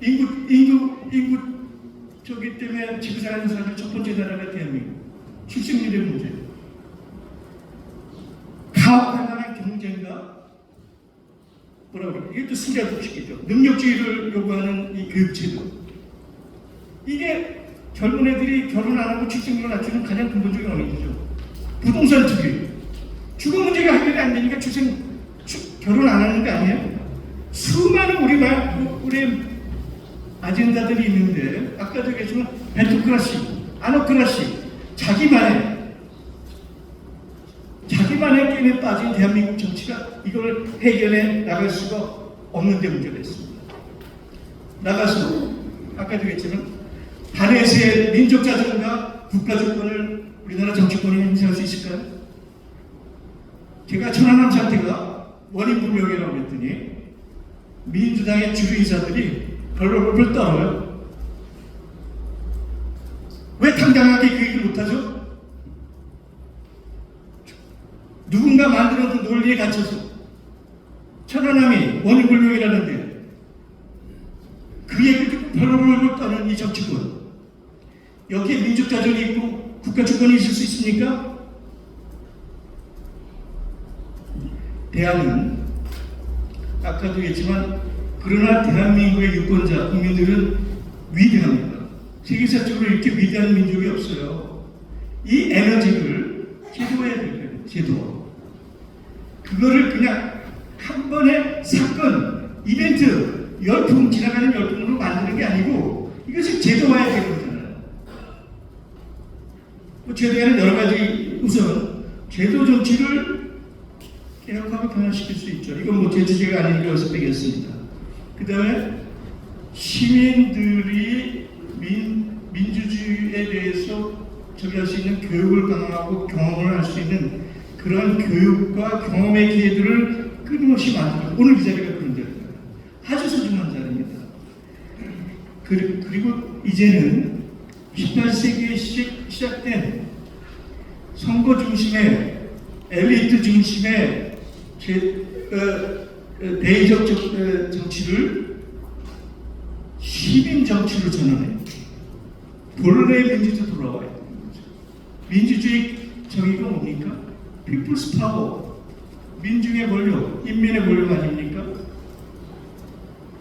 인구 저기 때문에 지구상에 사는 첫 번째 나라가 대한민국. 출생률의 문제. 가혹한 경쟁과 이것도 승자독식이죠. 능력주의를 요구하는 이 교육제도. 이게 젊은 애들이 결혼 안 하고 출생률을 낮추는 가장 근본적인 원인이죠. 부동산 투기. 주거 문제가 해결이 안 되니까 결혼 안 하는 거 아니에요? 수많은 우리 아젠다들이 있는데, 아까도 얘기했지만 메토크라시, 아노크라시, 자기만의 게임에 빠진 대한민국 정치가 이걸 해결해 나갈 수가 없는 데 문제가 있습니다. 나가서 아까도 얘기했지만 반해세의 민족 자존과 국가 주권을 우리나라 정치권이 행사할 수 있을까요? 제가 천안함 사태가 원인 불명이라고 했더니 민주당의 주류 인사들이 벌벌벌 떨어요. 왜 당당하게 그 얘기를 못하죠? 누군가 만들어둔 논리에 갇혀서 천안함이 원인 불명이라는데 그 얘기를 듣고 벌벌벌 떠는 이 정치권, 여기에 민족 자존이 있고 국가 주권이 있을 수 있습니까? 대안은 아까도 얘기했지만, 그러나 대한민국의 유권자, 국민들은 위대합니다. 세계사적으로 이렇게 위대한 민족이 없어요. 이 에너지를 제도해야 돼요. 제도. 그거를 그냥 한 번의 사건, 이벤트, 열풍, 지나가는 열풍으로 만드는 게 아니고 이것을 제도화해야 되는 거잖아요. 제도에는 여러 가지, 우선 제도 정치를 개혁하고 변화시킬 수 있죠. 이건 제 주제가 아니니까 여기서 빼겠습니다. 그 다음에 시민들이 민주주의에 대해서 할 수 있는 교육을 강화하고 경험을 할 수 있는 그런 교육과 경험의 기회들을 끊임없이 만들고, 오늘 이 자리가 그런 자리입니다. 아주 소중한 자리입니다. 그리고 이제는 18세기에 시작된 선거 중심의 엘리트 중심의 대의적 정치를 시민 정치로 전환해요. 본래의 민주주의 돌아와야 되는 거죠. 민주주의 정의가 뭡니까? People's Power, 민중의 권력, 인민의 권력 아닙니까?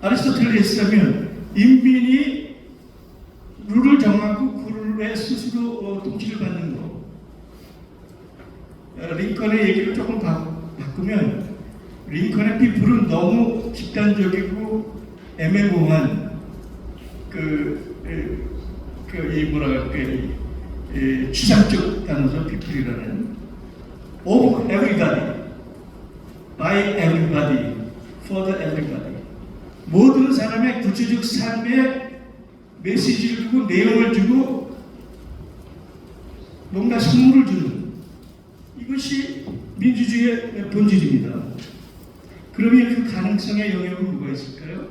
아리스토텔레스라면 인민이 룰을 정하고 그 룰에 스스로 통치를 받는 거. 링컨의 얘기를 조금 바꾸면 링컨의 피플은 너무 집단적이고 애매모호한 추상적 단어죠. 피플이라는 of everybody, by everybody, for the everybody. 모든 사람의 구체적 삶에 메시지를 주고 내용을 주고 뭔가 선물을 주는 이것이 민주주의의 본질입니다. 그러면 그 가능성의 영역은 뭐가 있을까요?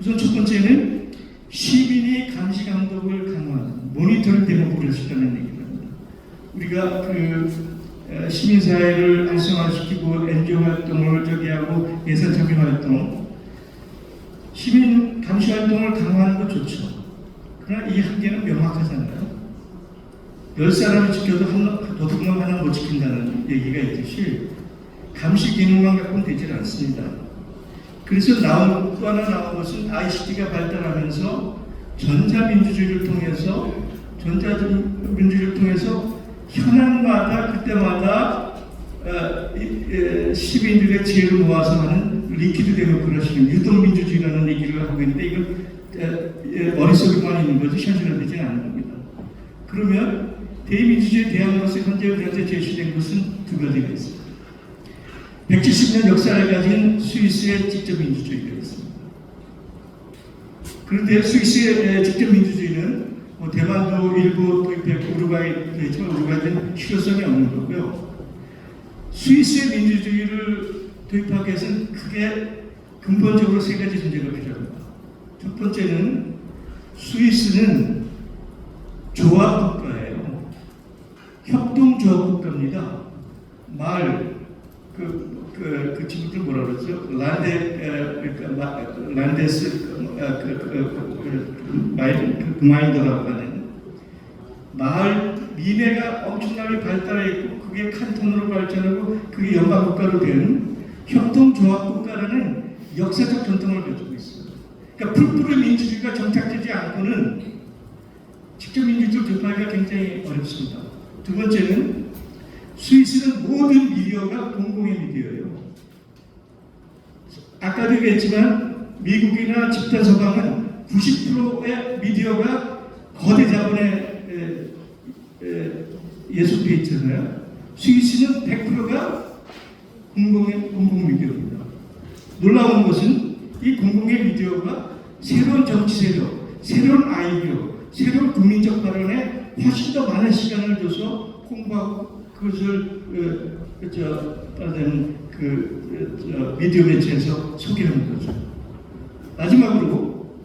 우선 첫 번째는 시민이 감시 감독을 강화하는 모니터링 데모크레시를 시키는 얘기입니다. 우리가 시민사회를 활성화시키고 NGO 활동을 하고 예산 참여 활동, 시민 감시 활동을 강화하는 것 좋죠. 그러나 이 한계는 명확하잖아요. 10사람을 지켜도 도둑놈 하나 못 지킨다는 얘기가 있듯이 감시 기능만 갖고는 되질 않습니다. 그래서 또 하나 나온 것은 ICT가 발달하면서 전자민주주의를 통해서 현안마다 그때마다 시민들의 지혜를 모아서 하는 리퀴드 데모크라시는 유동민주주의라는 얘기를 하고 있는데 이건 머릿속에만 있는 거지 현실화되지 않은 겁니다. 그러면 대의민주주의 대안으로서 현재 제시된 것은 두 가지가 있습니다. 170년 역사를 가진 스위스의 직접민주주의가 있습니다. 그런데 스위스의 직접민주주의는 대만도 일부 도입했고 우루과이도 했지만 우루과이는 실효성이 없는 거고요. 스위스의 민주주의를 도입하기 위해서는 크게 근본적으로 세 가지 전제가 필요합니다. 첫 번째는 스위스는 조합국가예요. 협동조합국가입니다. 그 친구들 뭐라 그러죠? 란데스 마인드라고 하는 마을 민회가 엄청나게 발달해 있고 그게 칸톤으로 발전하고 그게 연방국가로 된 협동조합국가라는 역사적 전통을 가지고 있습니다. 그러니까 풀뿌리 민주주의가 정착되지 않고는 직접 민주주의를 도입하기가 굉장히 어렵습니다. 두 번째는 스위스는 모든 미디어가 공공의 미디어예요. 아까도 얘기했지만 미국이나 집단 서방은 90%의 미디어가 거대 자본에 예속되어 있잖아요. 스위스는 100%가 공공 미디어입니다. 놀라운 것은 이 공공의 미디어가 새로운 정치 세력, 새로운 아이디어, 새로운 국민적 발언에 훨씬 더 많은 시간을 줘서 홍보하고 그것을 미디어 매체에서 소개하는 거죠. 마지막으로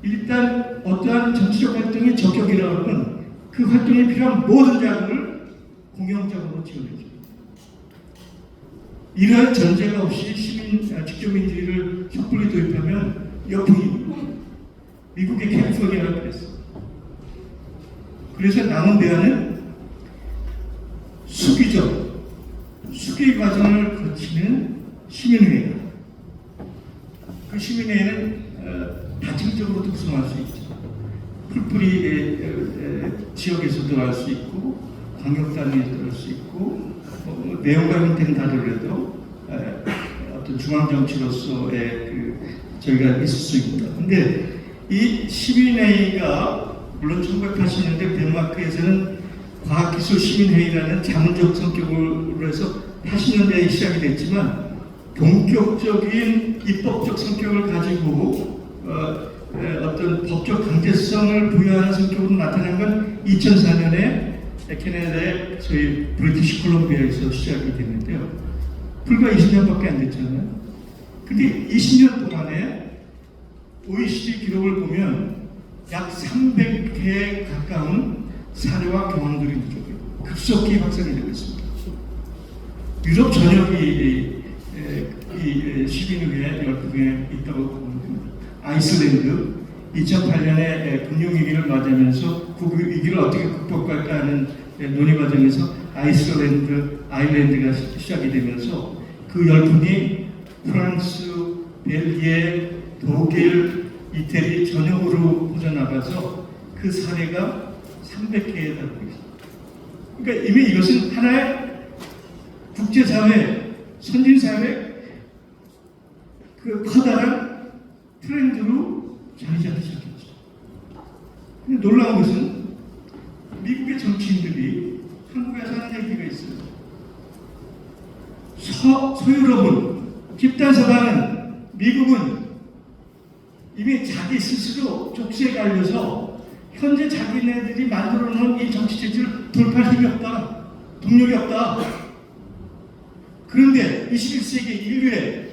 일단 어떠한 정치적 활동의 적격이라고 하면 그 활동에 필요한 모든 자금을 공영적으로 지원해줍니다. 이러한 전제가 없이 직접민주주의를 섣불리 도입하면 역풍입니다. 미국의 캘리포니아라고 그랬어요. 그래서 남은 대안은 수기 과정을 거치는 시민회의. 그 시민회의는 다층적으로도 구성할 수 있죠. 풀뿌리 지역에서도 할 수 있고, 광역단위에서도 할 수 있고, 내용과 형태는 다르더라도 어떤 중앙정치로서의 저희가 있을 수 있습니다. 근데 이 시민회의가 물론 1980년대 덴마크에서는 과학기술 시민회의라는 자문적 성격으로 해서 80년대에 시작이 됐지만 본격적인 입법적 성격을 가지고 어떤 법적 강제성을 부여하는 성격으로 나타난 건 2004년에 캐나다의 저희 브리티시 콜롬비아에서 시작이 됐는데요. 불과 20년밖에 안 됐잖아요. 근데 20년 동안에 OECD 기록을 보면 약 300회에 가까운 사례와 경험들이 급속히 확산이 되고 있습니다. 유럽 전역이 이 시민의회 열풍에 있다고 보면 됩니다. 아이슬란드 2008년에 금융위기를 맞이하면서 그 위기를 어떻게 극복할까 하는 논의 과정에서 아일랜드가 시작이 되면서 그 열풍이 프랑스, 벨기에, 독일, 이태리 전역으로 퍼져나가서 그 사례가 300개에 달하고 있습니다. 그러니까 이미 이것은 하나의 국제사회, 선진사회 그 커다란 트렌드로 자리 잡기 시작했죠. 근데 놀라운 것은 미국의 정치인들이 한국에서 하는 얘기가 있어요. 서유럽은 집단서방은 미국은 이미 자기 스스로 족쇄에 갈려서 현재 자기네들이 만들어 놓은 이 정치 체제를 돌파할 힘이 없다. 동력이 없다. 그런데 21세기 인류의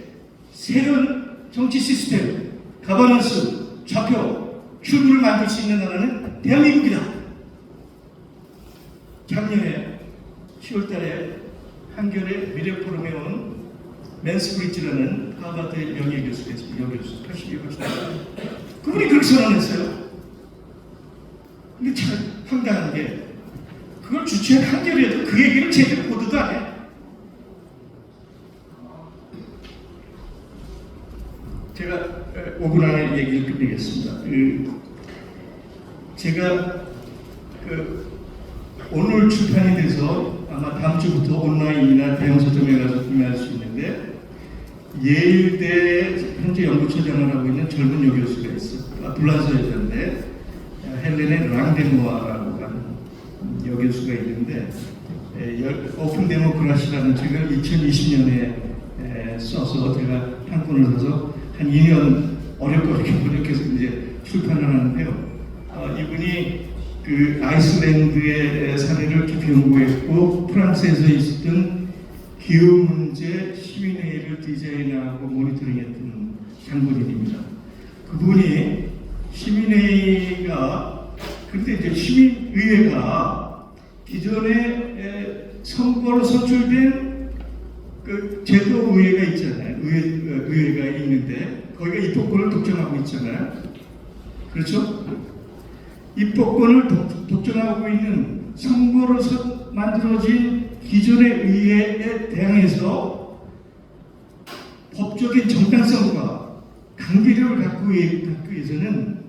새로운 정치 시스템, 가버넌스, 좌표, 출구를 만들 수 있는 나라는 대한민국이다. 작년에 10월달에 한겨레 미래포럼에 온 맨스 브릿지라는 하버드 영예교수가 있습니다. 여교수 82세. 그분이 그렇게 선언했어요. 근데 참 황당한 게 그걸 주최한 한겨레도 그 얘기를 제대로 보도도 안 해. 제가 5분 안에 얘기를 끝내겠습니다. 제가 오늘 출판이 돼서 아마 다음 주부터 온라인이나 대형 서점에 가서 구매할 수 있는데 예일대 현재 연구처장을 하고 있는 젊은 여교수가 있어요. 불란서 여자인데 헬레네 랑데모아라고 하는 여교수가 있는데 오픈 데모크라시라는 책을 2020년에 써서 제가 한 권을 사서 한 2년 어렵게 번역해서 이제 출판을 하는데요. 이분이 그 아이슬란드의 사례를 깊이 연구했고 프랑스에서 있었던 기후 문제 시민회의를 디자인하고 모니터링했던 장본인입니다. 그분이 시민회의가 근데 이제 시민의회가 기존에 선거로 선출된 그 제도의회가 있잖아요. 의회가 있는데 거기가 입법권을 독점하고 있잖아요. 그렇죠? 입법권을 독점하고 있는 선거로서 만들어진 기존의 의회에 대항해서 법적인 정당성과 강제력을 갖고 위해서는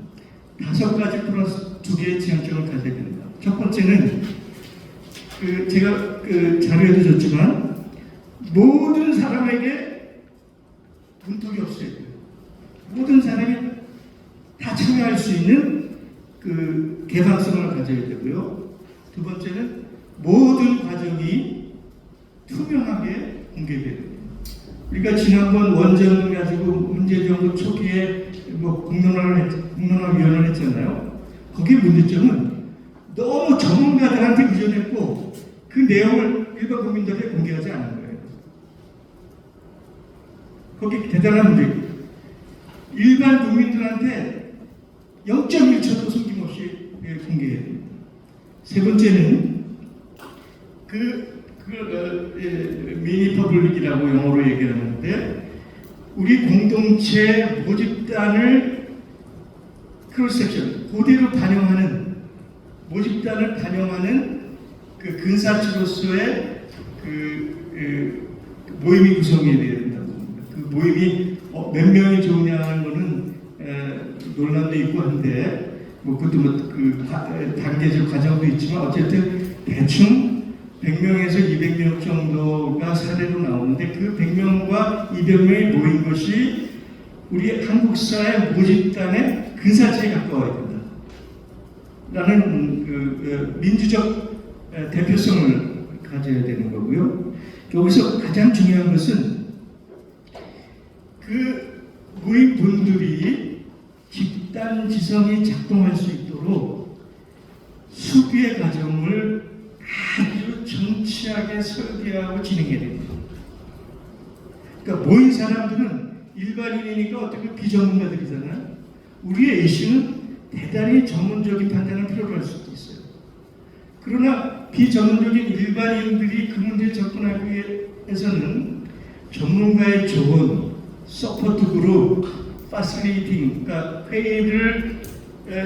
5가지 플러스 2개의 지향점을 가져야 됩니다. 첫 번째는 제가 자료에도 줬지만 모든 사람에게 문턱이 없어야 돼요. 모든 사람이 다 참여할 수 있는 그 개방성을 가져야 되고요. 두 번째는 모든 과정이 투명하게 공개돼야 됩니다. 우리가 지난번 원전을 가지고 문제정부 초기에 공론화위원회를 했잖아요. 거기에 문제점은 너무 전문가들한테 의존했고 그 내용을 일반 국민들에게 공개하지 않은 거예요. 거기 대단한 문제. 일반 국민들한테 0.1초도 숨김없이 공개해야 됩니다. 세 번째는 미니 퍼블릭이라고 영어로 얘기하는데 우리 공동체 모집단을 크로스섹션 그대로 반영하는 모집단을 반영하는 그 근사치로서의 모임이 구성이 되어야 된다고 합니다. 그 모임이 몇 명이 좋으냐 하는 거는 논란도 있고 한데 그것도 단계적 과정도 있지만 어쨌든 대충 100명에서 200명 정도가 사례로 나오는데 그 100명과 200명이 모인 것이 우리 한국사의 모집단의 근사치에 가까워야 된다. 라는 민주적 대표성을 가져야 되는 거고요. 여기서 가장 중요한 것은 그 모임분들이 집단 지성이 작동할 수 있도록 수비의 과정을 아주 정치하게 설계하고 진행해야 됩니다. 그러니까 모인 사람들은 일반인이니까 어떻게 비전문가들이잖아요. 우리의 이슈는 대단히 전문적인 판단을 필요로 할 수도 있어요. 그러나 비전문적인 일반인들이 그 문제에 접근하기 위해서는 전문가의 조언, 서포트 그룹, 파실리팅, 그러니까 회의를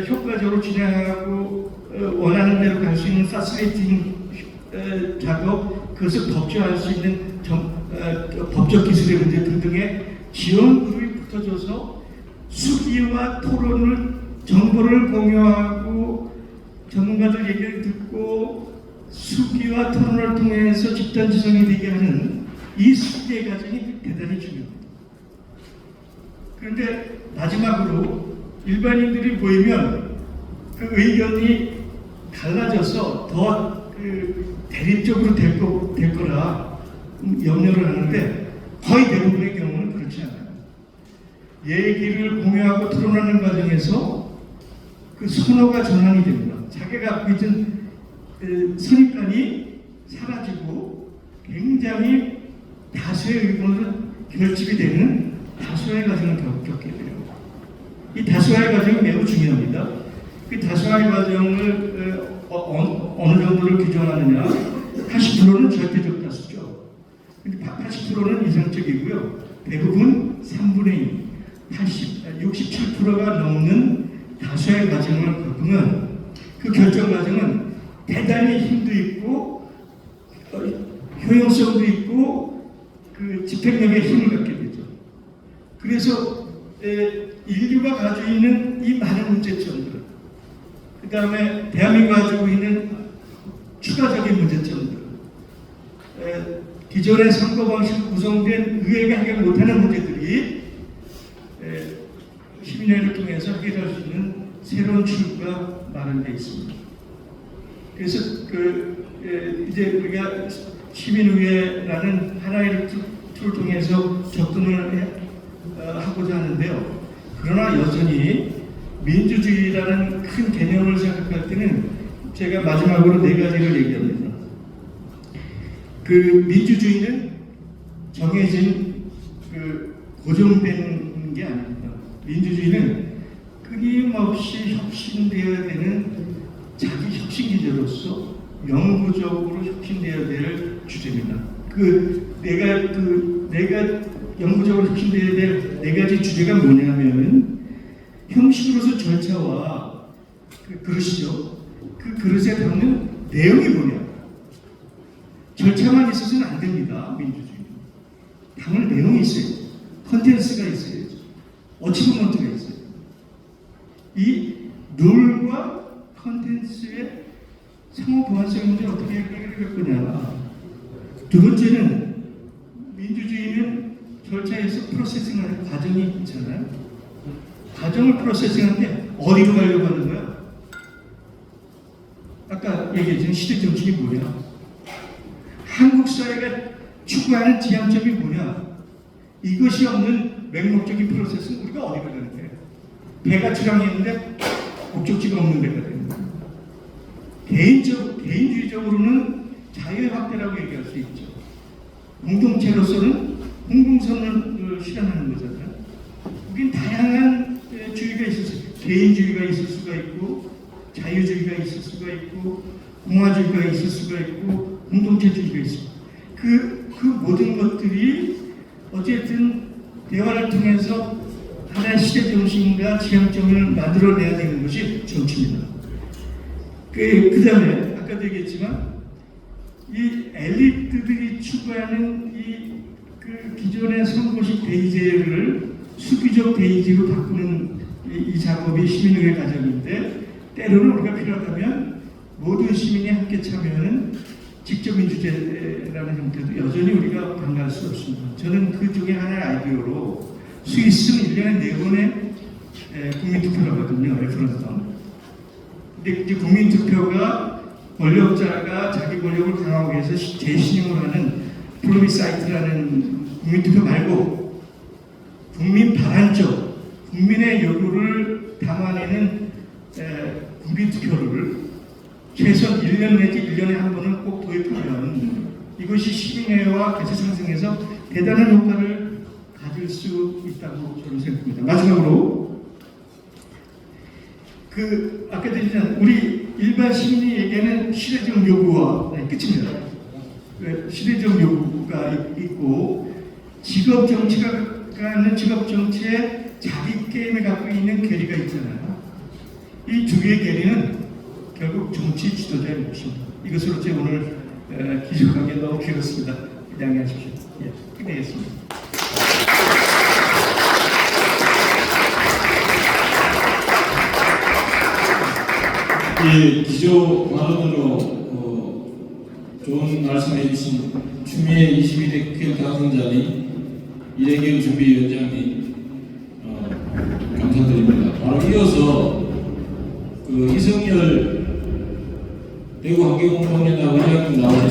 효과적으로 진행하고 원하는 대로 갈 수 있는 파실리팅 작업, 그것을 법제화할 수 있는 법적 기술의 문제 등등의 지원 그룹이 붙어져서 수기와 토론을, 정보를 공유하고 전문가들 얘기를 듣고 수기와 토론을 통해서 집단 지성이 되게 하는 이 수기의 과정이 대단히 중요합니다. 그런데 마지막으로 일반인들이 모이면 그 의견이 갈라져서 더 대립적으로 될 거라 염려를 하는데 거의 대부분의 경우는 그렇지 않아요. 얘기를 공유하고 토론하는 과정에서 그 선호가 전환이 됩니다. 자기가 갖고 있던 선입관이 사라지고 굉장히 다수의 의견으로 결집이 되는 다수화의 과정을 겪게 돼요. 이 다수화의 과정이 매우 중요합니다. 그 다수화의 과정을 어느 정도를 규정하느냐? 80%는 절대적 다수죠. 근데 80%는 이상적이고요. 대부분 3분의 2, 67%가 넘는 다수의 과정을 겪으면 그 결정 과정은 대단히 힘도 있고 효용성도 있고 그 집행력의 힘을 갖게 되죠. 그래서 인류가 가지고 있는 이 많은 문제점들, 그 다음에 대한민국이 가지고 있는 추가적인 문제점들, 기존의 선거 방식 구성된 의회가 해결 못하는 문제들이 시민회를 통해서 해결할 수 있는 새로운 출구가 마련되어 있습니다. 그래서 이제 우리가 시민의회라는 하나의 툴을 통해서 접근을 하고자 하는데요. 그러나 여전히 민주주의라는 큰 개념을 생각할 때는 제가 마지막으로 4가지를 얘기합니다. 그 민주주의는 정해진 고정된 게 아닙니다. 민주주의는 끊임없이 혁신되어야 되는 자기 혁신 기제로서 영구적으로 혁신되어야 될 주제입니다. 내가 영구적으로 혁신되어야 될 4가지 주제가 뭐냐면 형식으로서 절차와 그릇이죠. 그 그릇에 담는 내용이 뭐냐. 절차만 있어서는 안 됩니다. 민주주의. 담을 내용이 있어야죠. 컨텐츠가 있어야죠. 어치브먼트가 있어요. 이 룰과 컨텐츠의 상호 보완성 문제를 어떻게 해결할 거냐. 두 번째는 민주주의는 절차에서 프로세싱하는 과정이 있잖아요. 과정을 프로세싱하는데 어디로 가려고 하는 거야? 아까 얘기했던 시대 정신이 뭐냐? 한국 사회가 추구하는 지향점이 뭐냐? 이것이 없는 맹목적인 프로세스는 우리가 어디로 가는 거예요? 배가 출항했는데 목적지가 없는 배가 되는 거예요. 개인주의적으로는 자유의 확대라고 얘기할 수 있죠. 공동체로서는 공공선을 실현하는 거잖아요. 우린 다양한 주의가 있을 수 있어요. 개인주의가 있을 수가 있고, 자유주의가 있을 수가 있고, 공화주의가 있을 수가 있고, 공동체주의가 있습니다. 그 모든 것들이 어쨌든 대화를 통해서 하나의 시대 정신과 지향점을 만들어내야 되는 것이 정치입니다. 그 다음에 아까도 얘기했지만 이 엘리트들이 추구하는 기존의 선거식 대의제를 수기적 대의제로 바꾸는 이 작업이 시민의회 과정인데, 때로는 우리가 필요하다면 모든 시민이 함께 참여하는 직접민주제라는 형태도 여전히 우리가 반대할 수 없습니다. 저는 그 중에 하나의 아이디어로 스위스는 1년에 4번의 국민투표를 하거든요. 레퍼런덤. 근데 이제 국민투표가 권력자가 자기 권력을 강화하기 위해서 재신임을 하는 플로비사이트라는 국민투표 말고 국민 발언적 국민의 요구를 담아내는 국민투표를 최소한 1년 내지 1년에 한 번은 꼭 도입하면 이것이 시민회와 개체 상승에서 대단한 효과를 가질 수 있다고 저는 생각합니다. 마지막으로 그 아까 드리잖아요. 우리 일반 시민에게는 시대적 요구와 끝입니다. 시대적 요구가 있고 직업 정치가 하는 직업 정치에 자기 게임에 갖고 있는 계리가 있잖아요. 이 두 개의 계리는 결국 정치 지도자의 몫입니다. 이것으로 제 오늘 기적하게 너무 길었습니다. 양해하십시오. 예, 끝내겠습니다. 이 기조 발언으로 좋은 말씀해 주신 추미애 22대 국회 당선자님 이래경 준비위원장님 감사드립니다. 바로 이어서 그 이성열 대구 환경공동연합 의장님 나오셨습니다.